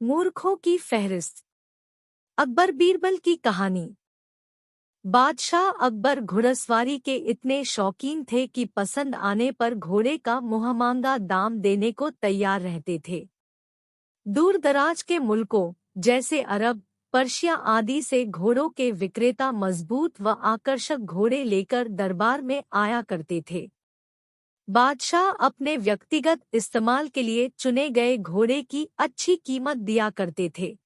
मूर्खों की फहरिस्त। अकबर बीरबल की कहानी। बादशाह अकबर घुड़सवारी के इतने शौकीन थे कि पसंद आने पर घोड़े का मुँहमांगा दाम देने को तैयार रहते थे। दूर दराज के मुल्कों जैसे अरब, पर्शिया आदि से घोड़ों के विक्रेता मजबूत व आकर्षक घोड़े लेकर दरबार में आया करते थे। बादशाह अपने व्यक्तिगत इस्तेमाल के लिए चुने गए घोड़े की अच्छी कीमत दिया करते थे।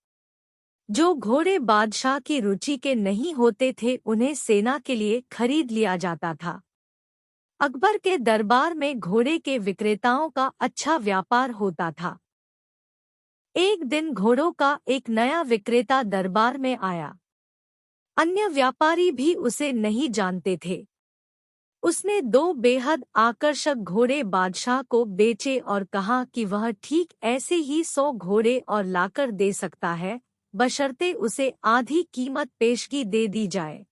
जो घोड़े बादशाह की रुचि के नहीं होते थे उन्हें सेना के लिए खरीद लिया जाता था। अकबर के दरबार में घोड़े के विक्रेताओं का अच्छा व्यापार होता था। एक दिन घोड़ों का एक नया विक्रेता दरबार में आया। अन्य व्यापारी भी उसे नहीं जानते थे। उसने 2 बेहद आकर्षक घोड़े बादशाह को बेचे और कहा कि वह ठीक ऐसे ही 100 घोड़े और लाकर दे सकता है, बशर्ते उसे आधी कीमत पेशगी दे दी जाए।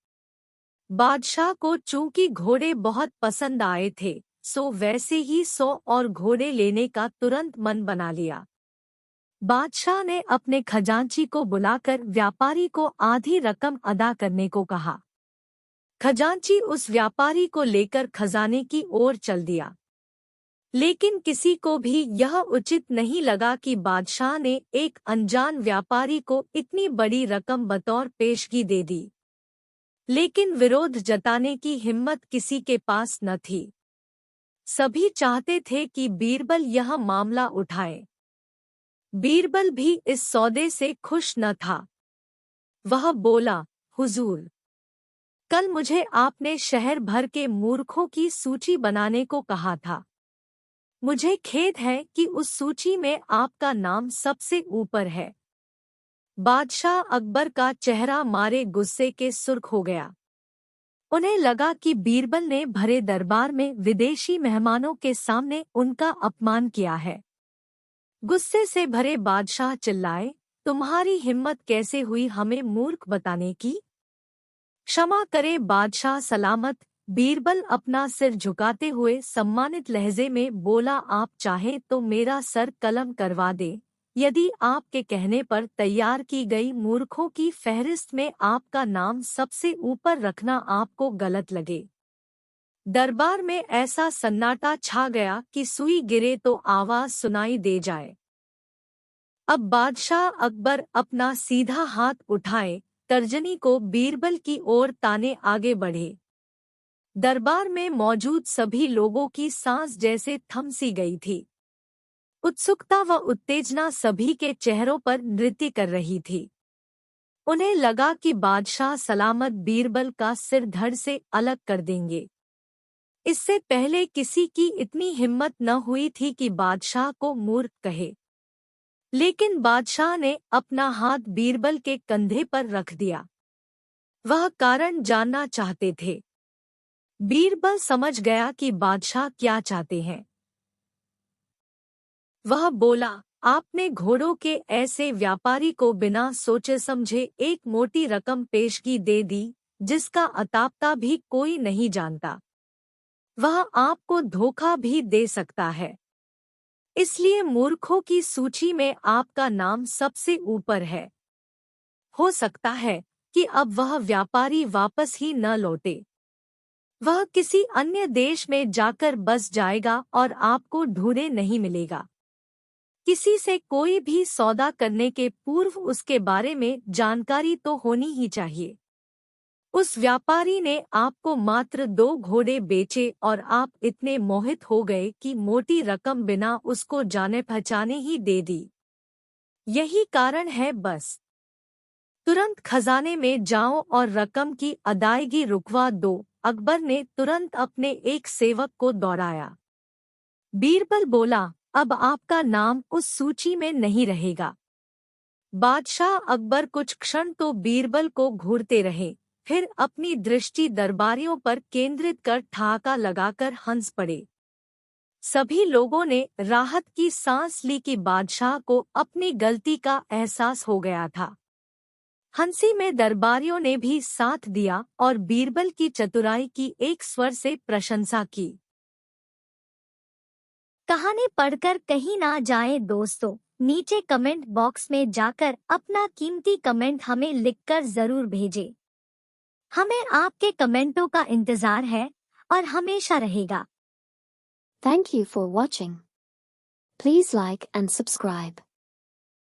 बादशाह को चूंकि घोड़े बहुत पसंद आए थे, सो वैसे ही 100 और घोड़े लेने का तुरंत मन बना लिया। बादशाह ने अपने खजांची को बुलाकर व्यापारी को आधी रकम अदा करने को कहा। खजांची उस व्यापारी को लेकर खजाने की ओर चल दिया। लेकिन किसी को भी यह उचित नहीं लगा कि बादशाह ने एक अनजान व्यापारी को इतनी बड़ी रकम बतौर पेशगी दे दी। लेकिन विरोध जताने की हिम्मत किसी के पास न थी। सभी चाहते थे कि बीरबल यह मामला उठाए। बीरबल भी इस सौदे से खुश न था। वह बोला, हुजूर, कल मुझे आपने शहर भर के मूर्खों की सूची बनाने को कहा था। मुझे खेद है कि उस सूची में आपका नाम सबसे ऊपर है। बादशाह अकबर का चेहरा मारे गुस्से के सुर्ख हो गया। उन्हें लगा कि बीरबल ने भरे दरबार में विदेशी मेहमानों के सामने उनका अपमान किया है। गुस्से से भरे बादशाह चिल्लाए, तुम्हारी हिम्मत कैसे हुई हमें मूर्ख बताने की? क्षमा करे बादशाह सलामत। बीरबल अपना सिर झुकाते हुए सम्मानित लहजे में बोला, आप चाहें तो मेरा सर कलम करवा दे, यदि आपके कहने पर तैयार की गई मूर्खों की फहरिस्त में आपका नाम सबसे ऊपर रखना आपको गलत लगे। दरबार में ऐसा सन्नाटा छा गया कि सुई गिरे तो आवाज सुनाई दे जाए। अब बादशाह अकबर अपना सीधा हाथ उठाए, तर्जनी को बीरबल की ओर ताने आगे बढ़े। दरबार में मौजूद सभी लोगों की सांस जैसे थम सी गई थी। उत्सुकता व उत्तेजना सभी के चेहरों पर नृत्य कर रही थी। उन्हें लगा कि बादशाह सलामत बीरबल का सिर धड़ से अलग कर देंगे। इससे पहले किसी की इतनी हिम्मत न हुई थी कि बादशाह को मूर्ख कहे। लेकिन बादशाह ने अपना हाथ बीरबल के कंधे पर रख दिया। वह कारण जानना चाहते थे। बीरबल समझ गया कि बादशाह क्या चाहते हैं। वह बोला, आपने घोड़ों के ऐसे व्यापारी को बिना सोचे समझे एक मोटी रकम पेशगी दे दी, जिसका अतापता भी कोई नहीं जानता। वह आपको धोखा भी दे सकता है। इसलिए मूर्खों की सूची में आपका नाम सबसे ऊपर है। हो सकता है कि अब वह व्यापारी वापस ही न लौटे। वह किसी अन्य देश में जाकर बस जाएगा और आपको ढूंढे नहीं मिलेगा। किसी से कोई भी सौदा करने के पूर्व उसके बारे में जानकारी तो होनी ही चाहिए। उस व्यापारी ने आपको मात्र 2 घोड़े बेचे और आप इतने मोहित हो गए कि मोटी रकम बिना उसको जाने पहचाने ही दे दी। यही कारण है बस। तुरंत खजाने में जाओ और रकम की अदायगी रुकवा दो। अकबर ने तुरंत अपने एक सेवक को दौड़ाया। बीरबल बोला, अब आपका नाम उस सूची में नहीं रहेगा। बादशाह अकबर कुछ क्षण तो बीरबल को घूरते रहे, फिर अपनी दृष्टि दरबारियों पर केंद्रित कर ठहाका लगाकर हंस पड़े। सभी लोगों ने राहत की सांस ली कि बादशाह को अपनी गलती का एहसास हो गया था। हंसी में दरबारियों ने भी साथ दिया और बीरबल की चतुराई की एक स्वर से प्रशंसा की। कहानी पढ़कर कहीं ना जाएं दोस्तों। नीचे कमेंट बॉक्स में जाकर अपना कीमती कमेंट हमें लिखकर जरूर भेजें। हमें आपके कमेंटों का इंतजार है और हमेशा रहेगा। Thank you for watching. Please like and subscribe.